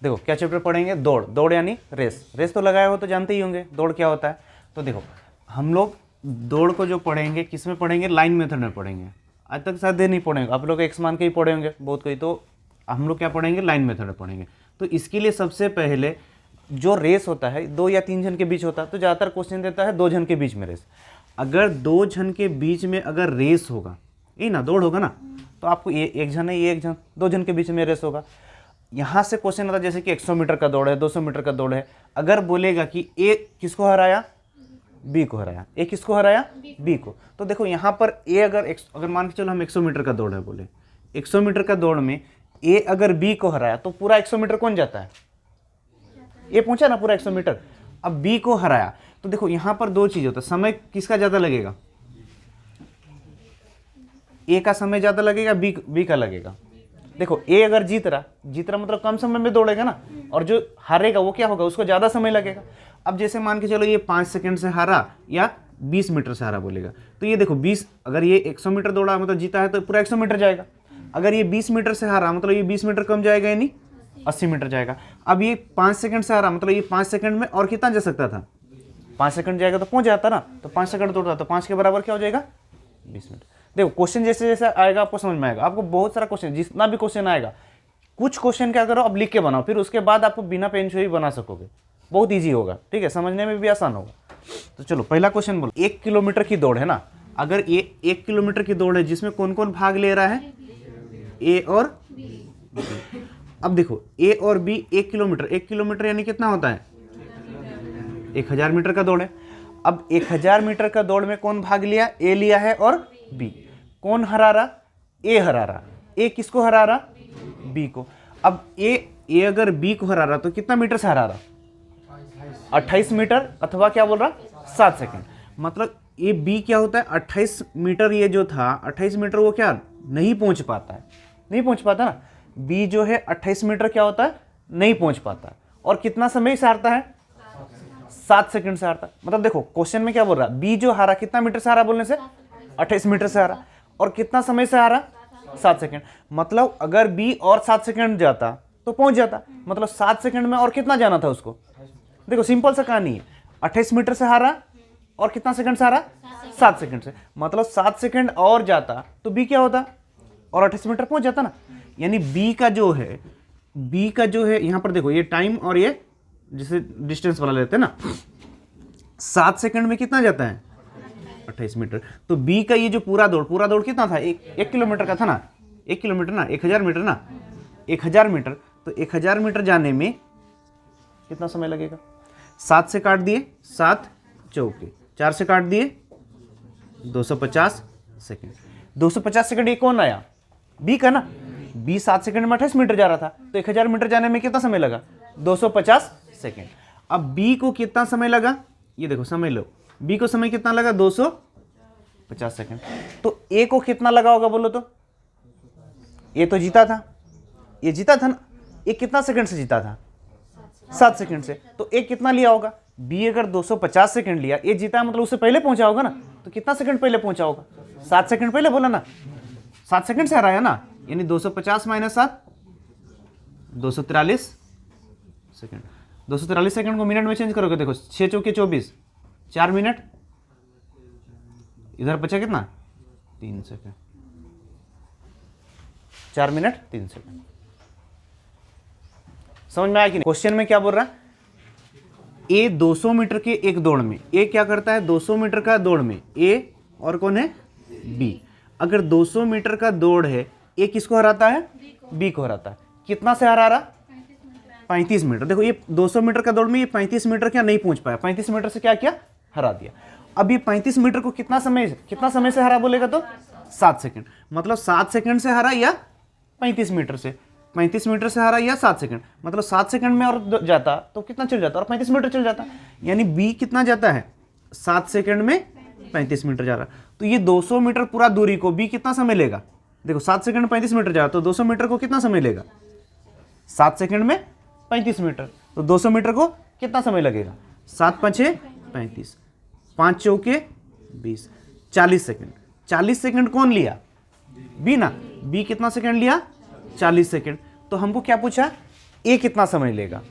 देखो क्या चैप्टर पढ़ेंगे, दौड़। दौड़ यानी रेस। रेस तो लगाए हो तो जानते ही होंगे दौड़ क्या होता है। तो देखो हम लोग दौड़ को जो पढ़ेंगे किस में पढ़ेंगे, लाइन मेथड में पढ़ेंगे। आज तक शायद नहीं पढ़ेंगे आप लोग, एक्स मान के ही पढ़े होंगे बहुत कोई, तो हम लोग क्या पढ़ेंगे, लाइन मेथड में पढ़ेंगे। तो इसके लिए सबसे पहले जो रेस होता है 2 या 3 जन के बीच होता है, तो ज़्यादातर क्वेश्चन देता है 2 जन के बीच में रेस। अगर 2 जन के बीच में अगर रेस होगा, ये ना दौड़ होगा ना, तो आपको ये एक जन है, ये एक जन, 2 जन के बीच में रेस होगा। यहाँ से क्वेश्चन आता है जैसे कि 100 मीटर का दौड़ है, 200 मीटर का दौड़ है। अगर बोलेगा कि ए किसको हराया, बी को हराया, ए किसको हराया, बी को, तो देखो यहाँ पर ए अगर मान के चलो हम 100 मीटर का दौड़ है बोले, 100 मीटर का दौड़ में ए अगर बी को हराया तो पूरा 100 मीटर कौन जाता है, ए पहुंचा ना पूरा 100 मीटर। अब बी को हराया तो देखो यहाँ पर 2 चीज होता है, समय किसका ज्यादा लगेगा, ए का समय ज्यादा लगेगा, बी का लगेगा। देखो ए अगर जीत रहा मतलब कम समय में दौड़ेगा ना, और जो हारेगा वो क्या होगा, उसको ज्यादा समय लगेगा। अब जैसे मान के चलो ये 5 सेकंड से हारा या 20 मीटर से हारा बोलेगा, तो ये देखो 20, अगर ये 100 मीटर दौड़ा मतलब जीता है तो पूरा 100 मीटर जाएगा। अगर ये 20 मीटर से हारा मतलब ये 20 मीटर कम जाएगा, यानी 80 मीटर जाएगा। अब ये 5 सेकंड से हारा मतलब ये 5 सेकंड में और कितना जा सकता था, 5 सेकंड जाएगा तो पहुंच जाता ना, तो 5 सेकंड दौड़ता तो 5 के बराबर क्या हो जाएगा, 20 मिनट। देखो क्वेश्चन जैसे जैसे आएगा आपको समझ में आएगा। आपको बहुत सारा क्वेश्चन, जितना भी क्वेश्चन आएगा, कुछ क्वेश्चन क्या करो अब लिख के बनाओ, फिर उसके बाद आपको बिना पेन से ही बना सकोगे, बहुत ईजी होगा, ठीक है, समझने में भी आसान होगा। तो चलो पहला क्वेश्चन बोलो, 1 किलोमीटर की दौड़ है ना, अगर ये 1 किलोमीटर की दौड़ है जिसमें कौन कौन भाग ले रहा है, ए और बी। अब देखो ए और बी 1 किलोमीटर यानी कितना होता है, 1000 मीटर का दौड़ है। अब 1000 मीटर का दौड़ में कौन भाग लिया, ए लिया है और बी। कौन हरा रहा, ए हरा रहा। ए किसको हरा रहा, बी को। अब ए अगर बी को हरा रहा तो कितना मीटर से हरा रहा, 28 मीटर, अथवा क्या बोल रहा, 7 सेकंड। मतलब ये बी क्या होता है, 28 मीटर, ये जो था 28 मीटर वो क्या नहीं पहुंच पाता है, नहीं पहुंच पाता ना। बी जो है 28 मीटर क्या होता है, नहीं पहुंच पाता है। और कितना समय से हारता है, 7 सेकंड से हारता है। मतलब देखो क्वेश्चन में क्या बोल रहा है, बी जो हारा कितना मीटर से हारा बोलने से, 28 मीटर से हारा, और कितना समय से हारा, 7 सेकंड। मतलब अगर बी और 7 सेकंड जाता तो पहुंच जाता, मतलब 7 सेकंड में और कितना जाना था उसको। देखो सिंपल सा कहानी है, 28 मीटर से हारा और कितना सेकंड से हारा, 7 सेकंड से। मतलब 7 सेकंड और जाता तो बी क्या होता, और 28 मीटर पहुंच जाता ना। यानी बी का जो है यहां पर देखो ये टाइम और ये जिसे डिस्टेंस वाला लेते हैं ना, 7 सेकंड में कितना जाता है, 28 मीटर। तो बी का ये जो पूरा दौड़ कितना था, 1 किलोमीटर का था ना, 1 किलोमीटर ना, 1000 मीटर ना, 1000 मीटर। तो 1000 मीटर जाने में कितना समय लगेगा, 7 से काट दिए 7 चौके, 4 से काट दिए 250 सेकंड। 250 सेकंड ये कौन आया, बी का ना। बी 7 सेकंड में 28 मीटर जा रहा था, तो 1000 मीटर जाने में कितना समय लगा, 250 सेकंड। अब बी को कितना समय लगा, ये देखो समय लो, बी को समय कितना लगा, 250 सेकंड। तो ए को कितना लगा होगा बोलो तो, ये तो जीता था, ये जीता था ना, ये कितना सेकंड से जीता था, 7 सेकंड से। तो ए कितना लिया होगा, बी अगर 250 सेकंड लिया, ए जीता मतलब उससे पहले पहुंचा होगा ना, तो कितना सेकंड पहले पहुंचा होगा, 7 सेकंड पहले बोला ना, 7 सेकंड से हराया ना। यानी 250 माइनस 7, 243 सेकंड। 243 सेकंड को मिनट में चेंज करोगे, देखो 6 चौके 24, 4 मिनट, इधर बचा कितना, 3 सेकंड, 4 मिनट 3 सेकंड। समझ में आया कि नहीं। क्वेश्चन में क्या बोल रहा है, ए 200 मीटर के एक दौड़ में, ए क्या करता है 200 मीटर का दौड़ में, ए और कौन है, बी। अगर 200 मीटर का दौड़ है, ए किसको हराता है, बी को हराता है। कितना से हरा रहा, 35 मीटर। देखो ये 200 मीटर का दौड़ में ये 35 मीटर क्या नहीं पहुंच पाया, 35 मीटर से क्या किया, हरा दिया। अब ये 35 मीटर को कितना समय से हरा बोलेगा तो 7 सेकंड। मतलब 7 सेकंड से हरा या 35 मीटर से, 35 मीटर से हरा या 7 सेकंड। मतलब 7 सेकंड में और जाता तो कितना चल जाता, और 35 मीटर चल जाता। यानी बी कितना जाता है, 7 सेकंड में 35 मीटर जा रहा। तो ये 200 मीटर पूरा दूरी को बी कितना समय लेगा, देखो 7 सेकंड में 35 मीटर जा रहा, तो 200 मीटर को कितना समय लेगा, 7 सेकंड में 35 मीटर। तो 200 मीटर को कितना समय लगेगा, 7 5 35, 5 चौके 20, 40 सेकंड। 40 सेकंड कौन लिया, बी ना। बी कितना सेकंड लिया, 40 सेकंड। तो हमको क्या पूछा, ए कितना समय लेगा,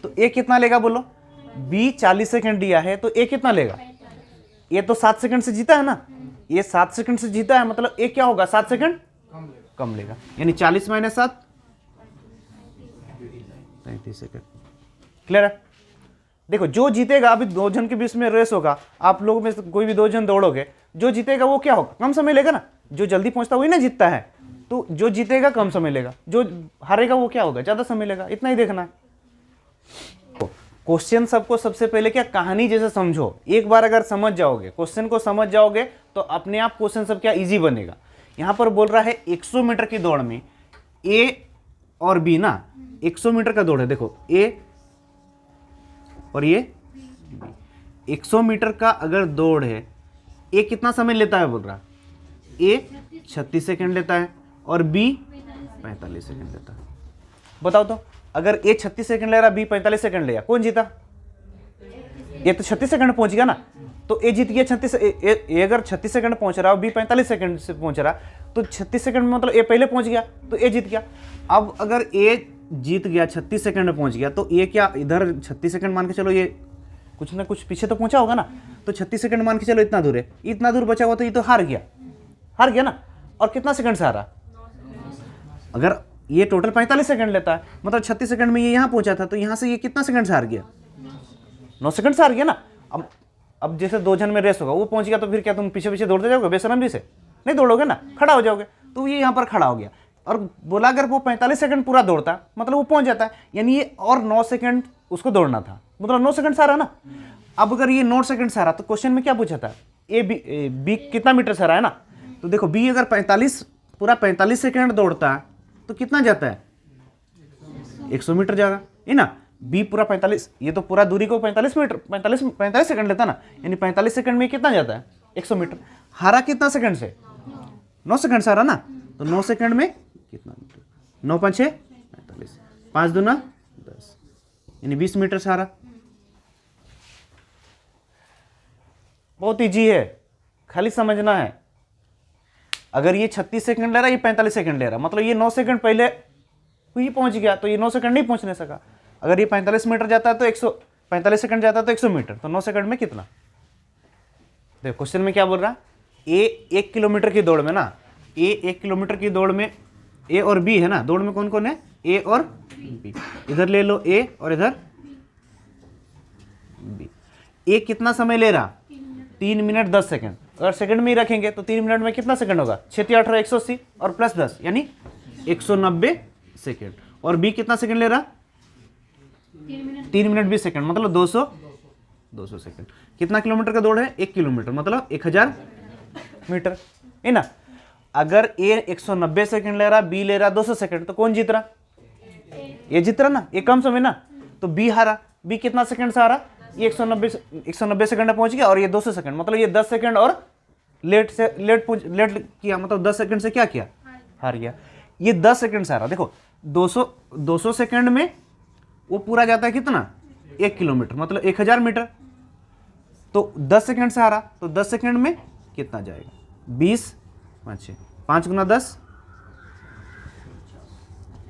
तो ए कितना लेगा बोलो, बी 40 सेकंड दिया है तो ए कितना लेगा, ये तो 7 सेकंड से जीता है ना, ये 7 सेकंड से जीता है, मतलब ए क्या होगा 7 सेकंड कम लेगा, यानी 40 - 7 35 सेकंड। क्लियर है? देखो जो जीतेगा, अभी दो जन के बीच में रेस होगा, आप लोगों में से कोई भी 2 जन दौड़ोगे, जो जीतेगा वो क्या होगा, कम समय लेगा ना, जो जल्दी पहुंचता वही ना जीतता है, तो जो जीतेगा कम समय लेगा, जो हारेगा वो क्या होगा, ज्यादा समय लेगा, इतना ही देखना है। क्वेश्चन सबको सबसे पहले क्या कहानी जैसे समझो, एक बार अगर समझ जाओगे, क्वेश्चन को समझ जाओगे तो अपने आप क्वेश्चन सब क्या इजी बनेगा। यहां पर बोल रहा है 100 मीटर की दौड़ में ए और बी ना, 100 मीटर का दौड़ है, देखो ए और ये बी, 100 मीटर का अगर दौड़ है, ए कितना समय लेता है बोल रहा, ए 36 सेकंड लेता है और बी 45 सेकंड लेता है। बताओ तो, अगर ए 36 सेकंड ले रहा, बी 45 सेकंड ले, कौन जीता, ये तो 36 सेकंड पहुंच गया ना, तो ए जीत गया 36, ए अगर 36 सेकंड पहुंच रहा है, बी 45 सेकंड से पहुंच रहा, तो 36 सेकंड में मतलब ए पहले पहुंच गया तो ए जीत गया। अब अगर ए जीत गया 36 सेकंड में पहुंच गया, तो ये क्या इधर 36 सेकंड मान के चलो, ये कुछ ना कुछ पीछे तो पहुंचा होगा ना, तो 36 सेकंड मान के चलो इतना दूर है, इतना दूर बचा हुआ, तो ये तो हार गया ना, और कितना सेकंड से हारा, अगर ये टोटल 45 सेकंड लेता है, मतलब 36 सेकंड में ये यहाँ पहुंचा था, तो यहाँ से ये कितना सेकंड से हार गया, 9 सेकंड से हार गया ना। अब जैसे 2 जन में रेस होगा, वो पहुंच गया तो फिर क्या तुम पीछे पीछे दौड़ते जाओगे, बेशरमी से नहीं दौड़ोगे ना, खड़ा हो जाओगे, तो ये यहाँ पर खड़ा हो गया, और बोला अगर वो 45 सेकंड पूरा दौड़ता, मतलब वो पहुंच जाता है, यानी ये और 9 सेकंड उसको दौड़ना था, मतलब 9 सेकंड से आ रहा ना। अब अगर ये 9 सेकंड से आ रहा, तो क्वेश्चन में क्या पूछा था, बी कितना मीटर से आ रहा है ना, तो देखो बी अगर 45 सेकंड दौड़ता है तो कितना जाता है, 100 मीटर जाएगा, है ना। बी पूरा 45, ये तो पूरा दूरी को 45 सेकंड लेता ना, यानी 45 सेकंड में कितना जाता है, 100 मीटर। हारा कितना सेकंड से, 9 सेकंड से हारा ना, तो 9 सेकंड में कितना मीटर, 9 × 5 = 45, 5 × 2 = 10, यानी 20 मीटर से हारा। बहुत इजी है, खाली समझना है। अगर ये 36 सेकंड ले रहा है, ये 45 सेकंड ले रहा है, मतलब ये 9 सेकंड पहले ही पहुंच गया, तो ये 9 सेकंड नहीं पहुंचने सका। अगर ये 45 मीटर जाता है तो 45 सेकंड जाता है तो 100 मीटर, तो 9 सेकंड में कितना। देखो क्वेश्चन में क्या बोल रहा है, ए 1 किलोमीटर की दौड़ में ना, ए 1 किलोमीटर की दौड़ में ए और बी है ना, दौड़ में कौन कौन है, ए और बी, इधर ले लो ए और इधर बी। ए कितना समय ले रहा, 3 मिनट 10 सेकंड, अगर सेकंड में ही रखेंगे तो 3 मिनट में कितना सेकंड होगा, 6 × 18 = 180 और प्लस 10 यानी 190 सेकंड। और बी कितना सेकंड ले रहा, 3 मिनट 20 सेकंड, मतलब 200 सेकंड। कितना किलोमीटर का दौड़ है, 1 किलोमीटर, मतलब 1000 मीटर, है ना। अगर ए 190 सेकंड ले रहा, बी ले रहा 200 सेकंड, तो कौन जीत रहा, ये जीत रहा ना, ये कम समय ना, तो बी हारा। बी कितना सेकंड से हारा, ये 190 सेकंड पहुंच गया, और ये 200 सेकंड, मतलब ये 10 सेकंड और लेट किया, मतलब 10 सेकंड से क्या किया, हार गया। ये 10 सेकंड से हारा। देखो 200 सेकंड में वो पूरा जाता है कितना, 1 किलोमीटर, मतलब 1000 मीटर, तो 10 सेकंड से हारा, तो 10 सेकंड में कितना जाएगा, 20 5 × 10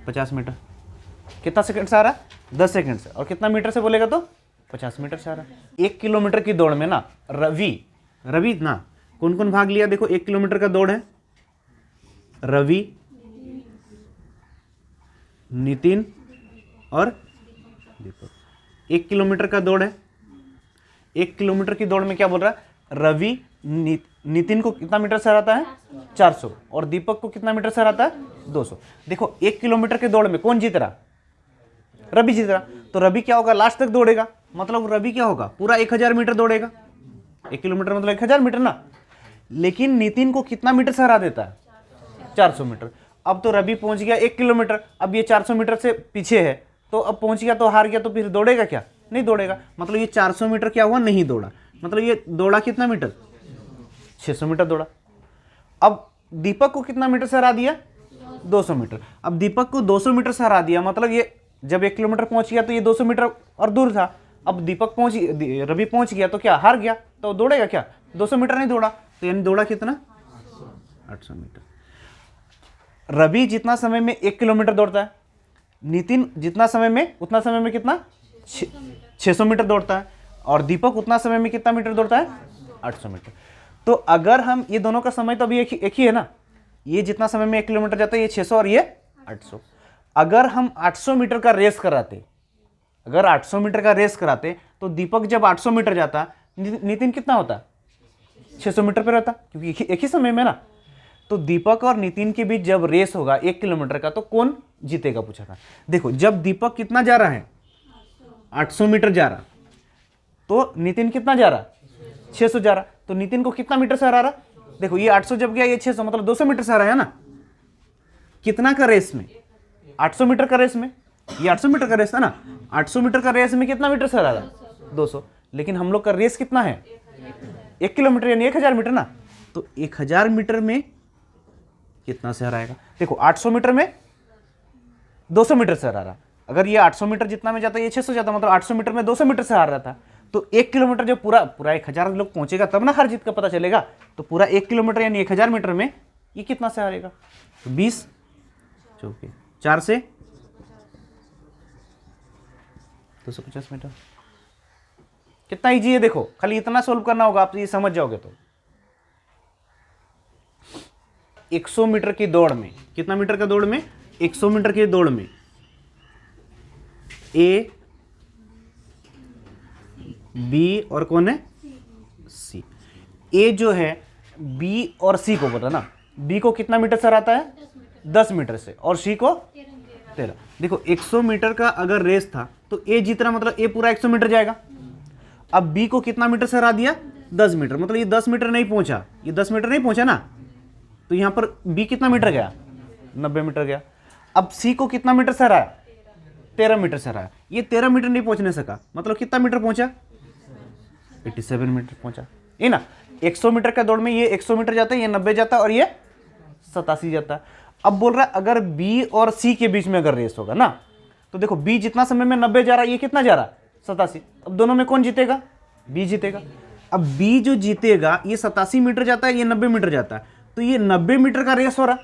50 मीटर। कितना सेकंड से आ रहा, 10 सेकंड से, और कितना मीटर से बोलेगा तो 50 मीटर से आ रहा। 1 किलोमीटर की दौड़ में ना रवि ना कौन कौन भाग लिया, देखो 1 किलोमीटर का दौड़ है, रवि, नितिन और दीपक। 1 किलोमीटर का दौड़ है, 1 किलोमीटर की दौड़ में क्या बोल रहा है, रवि नितिन को कितना मीटर से हराता है, 400, और दीपक को कितना मीटर से हराता है, 200। देखो 1 किलोमीटर के दौड़ में कौन जीत रहा, रवि जीत रहा, तो रवि क्या होगा, लास्ट तक दौड़ेगा, मतलब रवि क्या होगा, पूरा 1000 मीटर दौड़ेगा। 1 किलोमीटर मतलब 1000 मीटर ना। लेकिन नितिन को कितना मीटर से हरा देता है, 400 मीटर। अब तो रवि पहुंच गया 1 किलोमीटर, अब ये 400 मीटर से पीछे है, तो अब पहुंच गया तो हार गया, तो फिर दौड़ेगा क्या, नहीं दौड़ेगा, मतलब ये 400 मीटर क्या हुआ, नहीं दौड़ा, मतलब ये दौड़ा कितना मीटर, 600 मीटर दौड़ा। अब दीपक को कितना मीटर से हरा दिया, 200 मीटर। अब दीपक को 200 मीटर से हरा दिया, मतलब ये जब 1 किलोमीटर पहुंच गया तो ये 200 मीटर और दूर था। अब रवि पहुंच गया तो क्या, हार गया, तो दौड़ेगा क्या, 200 मीटर नहीं दौड़ा, तो यानी दौड़ा कितना, 800 मीटर। रवि जितना समय में 1 किलोमीटर दौड़ता है, नितिन जितना समय में उतना समय में कितना 600 मीटर दौड़ता है, और दीपक उतना समय में कितना मीटर दौड़ता है 800 मीटर। तो अगर हम ये दोनों का समय तो अभी एक ही है ना, ये जितना समय में 1 किलोमीटर जाता है ये 600 और ये 800। अगर हम 800 मीटर का रेस कराते, अगर 800 मीटर का रेस कराते तो दीपक जब 800 मीटर जाता, नितिन कितना होता 600 मीटर पे रहता, क्योंकि एक ही समय में ना। तो दीपक और नितिन के बीच जब रेस होगा 1 किलोमीटर का तो कौन जीतेगा पूछा था। देखो जब दीपक कितना जा रहा है 800 मीटर जा रहा, तो नितिन कितना जा रहा 600 जा रहा, तो नितिन को कितना मीटर से हरा रहा। देखो ये 800 जब गया ये 600, मतलब 200 मीटर से हरा है ना। कितना का रेस में 800 मीटर का रेस में, ये 800 मीटर का रेस था ना, 800 मीटर का रेस में कितना मीटर से हरा रहा 200। लेकिन हम लोग का रेस कितना है 1 किलोमीटर यानी 1000 मीटर ना, तो 1000 मीटर में कितना से हराएगा। देखो 800 मीटर में 200 मीटर से हरा रहा, अगर ये 800 मीटर जितना में जाता है ये 600 जाता, मतलब 800 मीटर में 200 मीटर से हार रहा था। तो 1 किलोमीटर जब पूरा 1000 लोग पहुंचेगा तब ना हार जीत का पता चलेगा। तो पूरा 1 किलोमीटर यानी 1000 मीटर में ये कितना से हारेगा, तो 20 चौके 4 से 250 मीटर। कितना इजी है, देखो खाली इतना सोल्व करना होगा, आप ये समझ जाओगे। तो 100 मीटर की दौड़ में, कितना मीटर का दौड़ में 100 मीटर की दौड़ में ए बी और कौन है सी। ए जो है बी और सी को बोला ना, बी को कितना मीटर से हराता है 10 मीटर से, और सी को 13। देखो 100 मीटर का अगर रेस था तो ए जीत रहा, मतलब ए पूरा 100 मीटर जाएगा। अब बी को कितना मीटर से हरा दिया 10 मीटर, मतलब ये 10 मीटर नहीं पहुंचा, ये 10 मीटर नहीं पहुंचा ना, तो यहां पर बी कितना मीटर गया 90 मीटर गया। अब सी को कितना मीटर से हराया 13 मीटर से हराया, ये 13 मीटर नहीं पहुंचने सका, मतलब कितना मीटर पहुंचा 87 मीटर पहुंचा। ये ना 100 मीटर का दौड़ में ये 100 मीटर जाता है, ये 90 जाता है और ये 87 जाता है। अब बोल रहा है अगर बी और सी के बीच में अगर रेस होगा ना, तो देखो बी जितना समय में 90 जा रहा है, ये कितना जा रहा है 87। अब दोनों में कौन जीतेगा, बी जीतेगा। अब बी जो जीतेगा ये 87 मीटर जाता है, ये 90 मीटर जाता है, तो ये 90 मीटर का रेस हो रहा।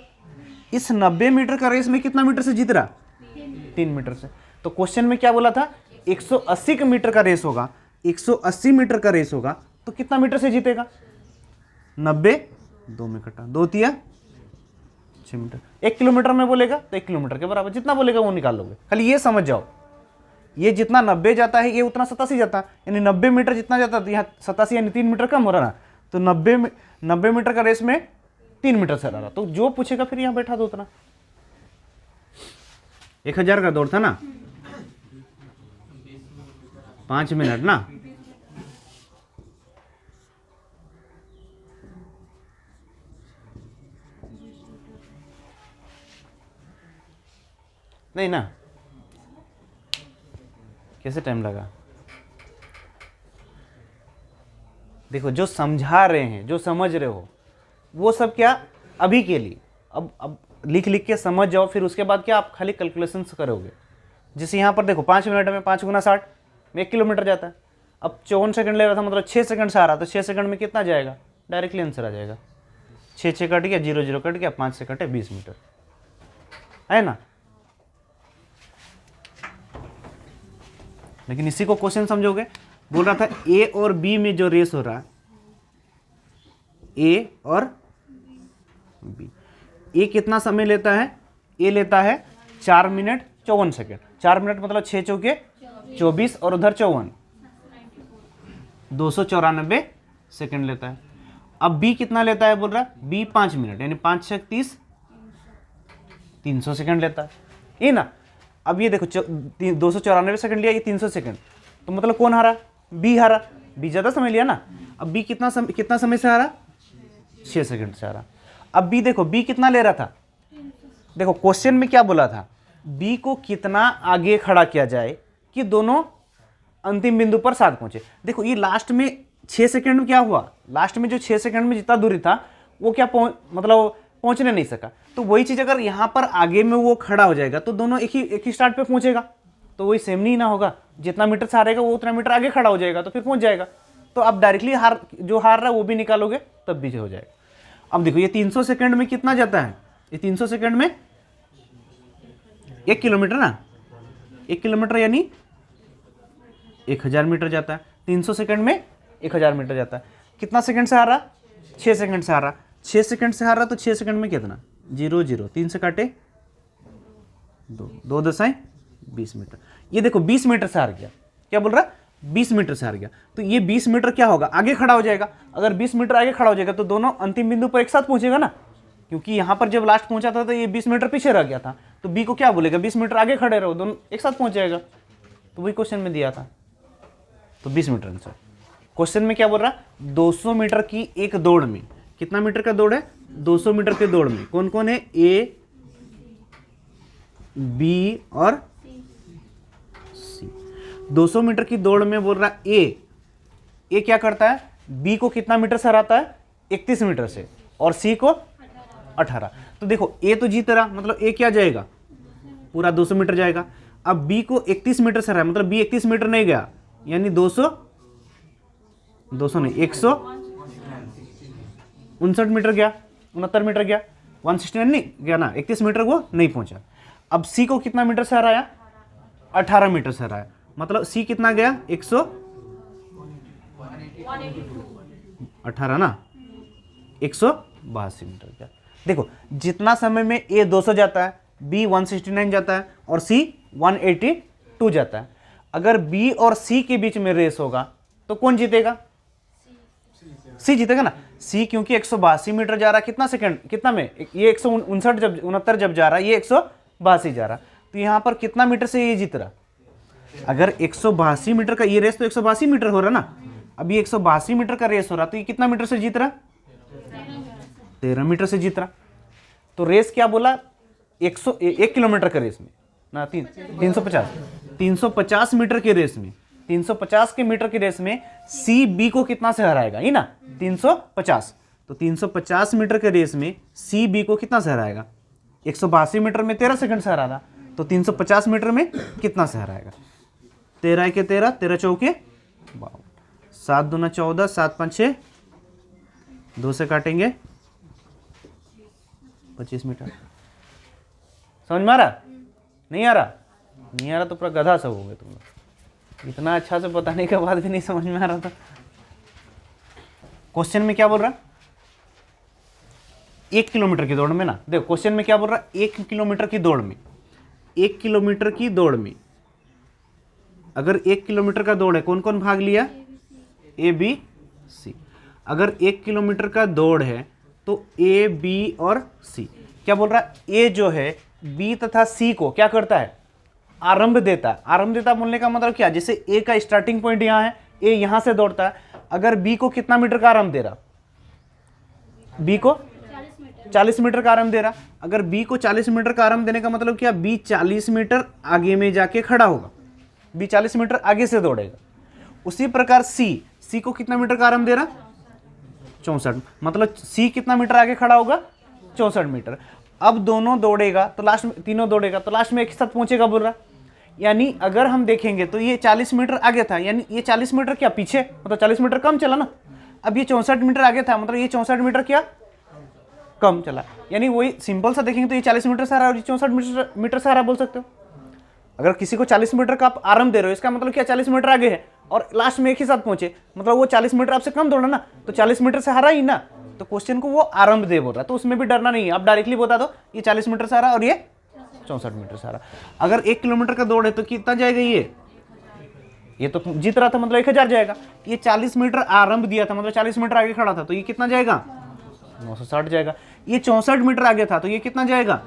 इस 90 मीटर का रेस में कितना मीटर से जीत रहा 3 मीटर से। तो क्वेश्चन में क्या बोला था 180 मीटर का रेस होगा, 180 मीटर का रेस होगा तो कितना मीटर से जीतेगा 90 2 में कटा 2 तिया 6 मीटर। 1 किलोमीटर में बोलेगा तो 1 किलोमीटर के बराबर, जितना बोलेगा वो निकाल लोगे। खाली ये समझ जाओ, ये जितना 90 जाता है ये उतना 87 जाता है, यानी 90 मीटर जितना जाता है तो यहाँ 87 यानी 3 मीटर कम हो रहा ना। तो 90 मीटर का रेस में 3 मीटर से रहा, तो जो पूछेगा फिर यहाँ बैठा दो उतना। 1000 का दौड़ था ना 5 मिनट ना, नहीं ना, कैसे टाइम लगा। देखो जो समझा रहे हैं, जो समझ रहे हो वो सब क्या अभी के लिए, अब लिख लिख के समझ जाओ, फिर उसके बाद क्या आप खाली कैलकुलेशंस करोगे। जैसे यहाँ पर देखो 5 मिनट में 5 गुना 60 में 1 किलोमीटर जाता है। अब 54 सेकंड ले रहा था, मतलब 6 सेकंड से आ रहा, तो 6 सेकंड में कितना जाएगा, डायरेक्टली आंसर आ जाएगा। 6 कट गया, 0 0 कट गया, 5 से कटे 20 मीटर, है ना। लेकिन इसी को क्वेश्चन समझोगे, बोल रहा था ए और बी में जो रेस हो रहा है, ए और बी, ए कितना समय लेता है, ए लेता है 4 मिनट 54 सेकेंड। 4 मिनट मतलब 6 चौके 24 और उधर 54, 294 सेकेंड लेता है। अब बी कितना लेता है, बोल रहा है बी 5 मिनट यानी 5 से 30 300 सेकेंड लेता है, ये ना। अब ये देखो 294 सेकंड लिया, ये 300 सेकंड, तो मतलब कौन हारा, बी हारा, बी ज़्यादा समय लिया ना। अब बी कितना समय से हारा 6 सेकंड से हारा। अब बी देखो बी कितना ले रहा था, देखो क्वेश्चन में क्या बोला था, बी को कितना आगे खड़ा किया जाए कि दोनों अंतिम बिंदु पर साथ पहुंचे। देखो ये लास्ट में 6 सेकंड में क्या हुआ, लास्ट में जो 6 सेकंड में जितना दूरी था वो क्या मतलब पहुंचने नहीं सका। तो वही चीज़ अगर यहाँ पर आगे में वो खड़ा हो जाएगा तो दोनों एक ही स्टार्ट पे पहुंचेगा, तो वही सेम नहीं ना होगा, जितना मीटर से हारेगा वो उतना मीटर आगे खड़ा हो जाएगा, तो फिर पहुंच जाएगा। तो आप डायरेक्टली जो हार रहा है वो भी निकालोगे तब भी हो जाएगा। अब देखो ये 300 सेकंड में कितना जाता है, ये 300 सेकंड में 1 किलोमीटर ना, 1 किलोमीटर यानी 1000 मीटर जाता है। 300 सेकंड में 1000 मीटर जाता है। कितना सेकंड से आ रहा? 6 सेकंड से आ रहा। 6 सेकंड से आ रहा तो 6 सेकंड में कितना? 0 0, 3 से काटे 2, 2 दशाएं 20 मीटर। ये देखो 20 मीटर से हार गया। क्या बोल रहा? 20 मीटर से हार गया। तो ये 20 मीटर क्या होगा? आगे खड़ा हो जाएगा। अगर 20 मीटर आगे खड़ा हो जाएगा तो दोनों अंतिम बिंदु पर एक साथ पहुंचेगा ना, क्योंकि यहाँ पर जब लास्ट पहुंचा था तो ये 20 मीटर पीछे रह गया था। तो बी को क्या बोलेगा? 20 मीटर आगे खड़े रहो, दोनों एक साथ पहुंच जाएगा। तो वही क्वेश्चन में दिया था, तो 20 मीटर आंसर। क्वेश्चन में क्या बोल रहा? 200 मीटर की एक दौड़ में, कितना मीटर का दौड़ है? 200 मीटर के दौड़ में कौन कौन है? ए, बी और सी। 200 मीटर की दौड़ में बोल रहा ए क्या करता है? बी को कितना मीटर से हराता है? 31 मीटर से, और सी को 18। तो देखो ए तो जीत रहा, मतलब ए क्या जाएगा? पूरा 200 मीटर जाएगा। अब बी को 31 मीटर से हरा, मतलब बी 31 मीटर नहीं गया, यानी 200 नहीं 159 मीटर गया, 69 मीटर गया, 169 नहीं गया ना, 31 मीटर वो नहीं पहुंचा। अब सी को कितना मीटर से हराया? 18 मीटर से हराया, मतलब सी कितना गया? 118 ना, 182 मीटर गया। देखो जितना समय में ए 200 जाता है, बी 169 जाता है और सी 182 जाता है। अगर बी और सी के बीच में रेस होगा तो कौन जीतेगा? सी जीतेगा ना। सी क्योंकि 182 मीटर जा रहा है, कितना सेकंड, कितना में? ये 159 जब 69 जब जा रहा है, ये 182 जा रहा, तो यहाँ पर कितना मीटर से ये जीत रहा? अगर 182 मीटर का ये रेस, तो 182 मीटर हो रहा ना। अब ये 182 मीटर का रेस हो रहा, तो ये कितना मीटर से जीत रहा? 13 मीटर से जीत रहा। तो रेस क्या बोला? 1 किलोमीटर का रेस में ना, 350 मीटर के रेस में, 350 के मीटर की रेस में सी बी को कितना से हराएगा? ये ना 350। तो 350 मीटर के रेस में सी बी को कितना से हराएगा? 182 मीटर में 13 सेकंड से हरा था, तो 350 मीटर में कितना से हराएगा? 13 के 13, 13 चौके 52, 7 दूना 14, 7 5 6, 2 से काटेंगे 25 मीटर। समझ में आ रहा? नहीं आ रहा? नहीं आ रहा तो पूरा गधा सब हो गए तुम लोग। इतना अच्छा से बताने के बाद भी नहीं समझ में आ रहा था। क्वेश्चन में क्या बोल रहा? 1 किलोमीटर की दौड़ में ना, देखो क्वेश्चन में क्या बोल रहा? 1 किलोमीटर की दौड़ में, 1 किलोमीटर की दौड़ में अगर 1 किलोमीटर का दौड़ है, कौन कौन भाग लिया? A B C. अगर 1 किलोमीटर का दौड़ है तो ए बी और सी। क्या बोल रहा है? ए जो है बी तथा सी को क्या करता है? आरंभ देता है। आरंभ देता बोलने का मतलब क्या? जैसे ए का स्टार्टिंग पॉइंट यहाँ है, ए यहां से दौड़ता है। अगर बी को कितना मीटर का आरंभ दे रहा? बी को 40 मीटर का आरंभ दे रहा। अगर बी को 40 मीटर का आरंभ देने का मतलब क्या? बी 40 मीटर आगे में जाके खड़ा होगा, बी 40 मीटर आगे से दौड़ेगा। उसी प्रकार सी को कितना मीटर का आरंभ दे रहा? 64, मतलब सी कितना मीटर आगे खड़ा होगा? 64 मीटर। अब दोनों दौड़ेगा तो लास्ट में, तीनों दौड़ेगा तो लास्ट में एक साथ पहुंचेगा बोल रहा। यानी अगर हम देखेंगे तो ये 40 मीटर आगे था, यानी ये 40 मीटर क्या पीछे, मतलब 40 मीटर कम चला ना। अब ये 64 मीटर आगे था, मतलब ये 64 मीटर क्या कम चला। यानी वही सिंपल सा देखेंगे तो ये 40 मीटर से आ रहा है और ये 64 मीटर से आ रहा बोल सकते हो। अगर किसी को 40 मीटर का आप आरंभ दे रहे हो, इसका मतलब क्या? 40 मीटर आगे है और लास्ट में एक ही साथ पहुंचे, मतलब वो 40 मीटर आपसे कम दौड़ा ना, तो 40 मीटर से हारा ही ना। तो क्वेश्चन को वो आरंभ दे बोल रहा है, तो उसमें भी डरना नहीं है। आप डायरेक्टली बता दो ये 40 मीटर से आ रहा और ये 64 मीटर से आ रहा। अगर 1 किलोमीटर का दौड़ है तो कितना जाएगा? ये तो जीत रहा था, मतलब 1000 जाएगा। ये 40 मीटर आरंभ दिया था, मतलब 40 मीटर आगे खड़ा था, तो ये कितना जाएगा? 960 जाएगा। ये 64 मीटर आगे था, तो ये कितना जाएगा?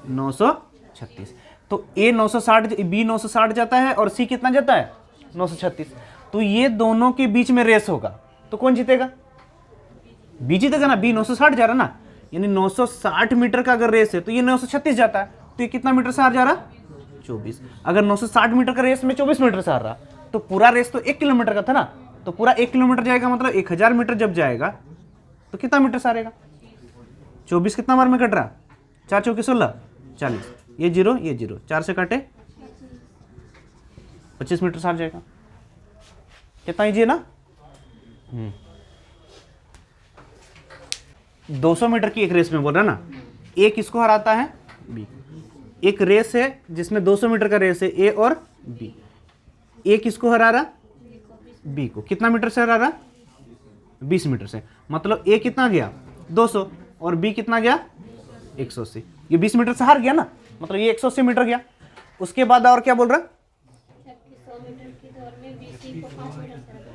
936। तो ए 960, बी 960 जाता है और सी कितना जाता है? 936। तो ये दोनों के बीच में रेस होगा, तो कौन जीतेगा? बी जीतेगा ना, बी 960 जा रहा ना। यानी 960 मीटर का अगर रेस है तो ये 936 जाता है, तो ये कितना मीटर से हार जा रहा? 24। अगर 960 मीटर का रेस में 24 मीटर से हार रहा, तो पूरा रेस तो 1 किलोमीटर का था ना, तो पूरा 1 किलोमीटर जाएगा, मतलब 1000 मीटर जब जाएगा तो कितना मीटर से हारेगा? 24 कितना बार में कट रहा? 4 चौके 16, 40। ये 0, ये 0, 4 से काटे 25 मीटर से हार जाएगा। कितना ईजी है ना? 200 मीटर की एक रेस में बोल रहा ना, ए किसको हराता है? बी। एक रेस है जिसमें 200 मीटर का रेस है, ए और बी। ए किसको हरा रहा? बी को। कितना मीटर से हरा रहा? 20 मीटर से। मतलब ए कितना गया? 200 और बी कितना गया? 180। ये 20 मीटर से हार गया ना, मतलब ये 180 मीटर गया। उसके बाद और क्या बोल रहा?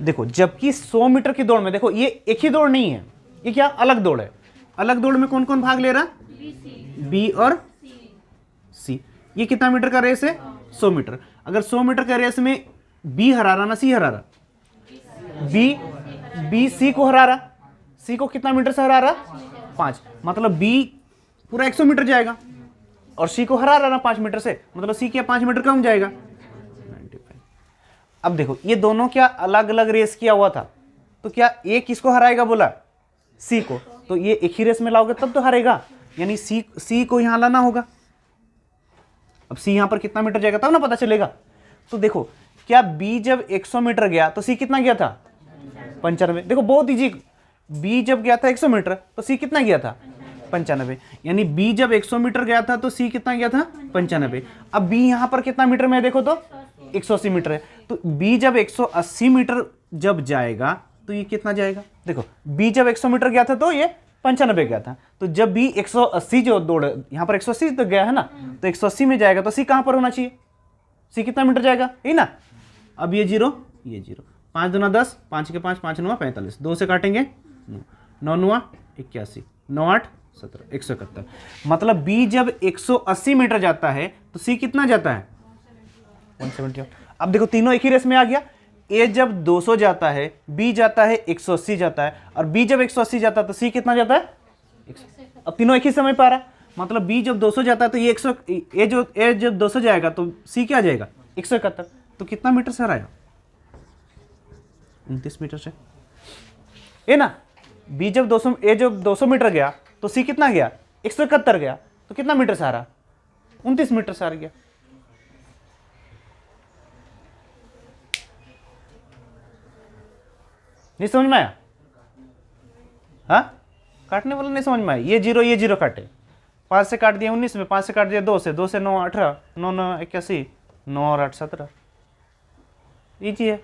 देखो जबकि 100 मीटर की दौड़ में, देखो ये एक ही दौड़ नहीं है, ये क्या अलग दौड़ है। अलग दौड़ में कौन कौन भाग ले रहा? बी और सी। ये कितना मीटर का रेस है? 100 मीटर। अगर 100 मीटर का रेस में बी हरा रहा ना सी हरा रहा? बी सी को हरा रहा। सी को कितना मीटर से हरा रहा? 5। मतलब बी पूरा 100 मीटर जाएगा और सी को हरा रहा ना 5 मीटर से, मतलब सी क्या 5 मीटर कम जाएगा। 95। अब देखो ये दोनों क्या अलग अलग रेस किया हुआ था, तो क्या ए किसको हराएगा बोला? सी को। तो ये एक ही रेस में लाओगे तब तो हारेगा, यानी सी को यहां लाना होगा। अब सी यहां पर कितना मीटर जाएगा तब ना पता चलेगा। तो देखो क्या बी जब 100 मीटर गया तो सी कितना गया था? 95। देखो बहुत इजी, बी जब गया था 100 मीटर तो सी कितना गया था? 95। यानी बी जब 100 मीटर गया था तो सी कितना गया था? 95। अब बी यहां पर कितना मीटर में है देखो तो 180 मीटर है, तो बी जब 180 मीटर जब जाएगा तो ये कितना जाएगा? देखो बी जब 100 मीटर गया था तो ये 95 गया था, तो जब बी 180 जो दौड़, यहां पर 180 तो गया है ना, तो 180 में जाएगा तो सी कहां पर होना चाहिए? सी कितना मीटर जाएगा? यही ना। अब ये 0, ये 0, 5 दूना 10, 5 के 5, 5 9 45, 2 से काटेंगे 9 9 81, 9 8 17, 171। मतलब बी जब 180 मीटर जाता है तो सी कितना जाता है? 170। अब देखो तीनों एक ही रेस में आ गया। ए जब 200 जाता है, बी जाता है 180 जाता है, और बी जब 180 जाता है तो सी कितना जाता है? 100। अब तीनों एक ही समय पर आ रहा है, मतलब बी जब 200 जाता है तो ये 100, ए जब 200 जाएगा तो सी क्या जाएगा? 171। तो कितना मीटर से हराया? 29 मीटर से। ए ना, बी जब 200, ए जब 200 मीटर गया तो सी कितना गया? 171 गया, तो कितना मीटर से हारा? 29 मीटर से हार गया। नहीं समझ में आया? हाँ, काटने वाला नहीं समझ में आया। ये 0 काटे, 5 से काट दिया 19 में, 5 से काट दिया 2 से 9 18, 9 9 81, 9 और 8 17। इजी है।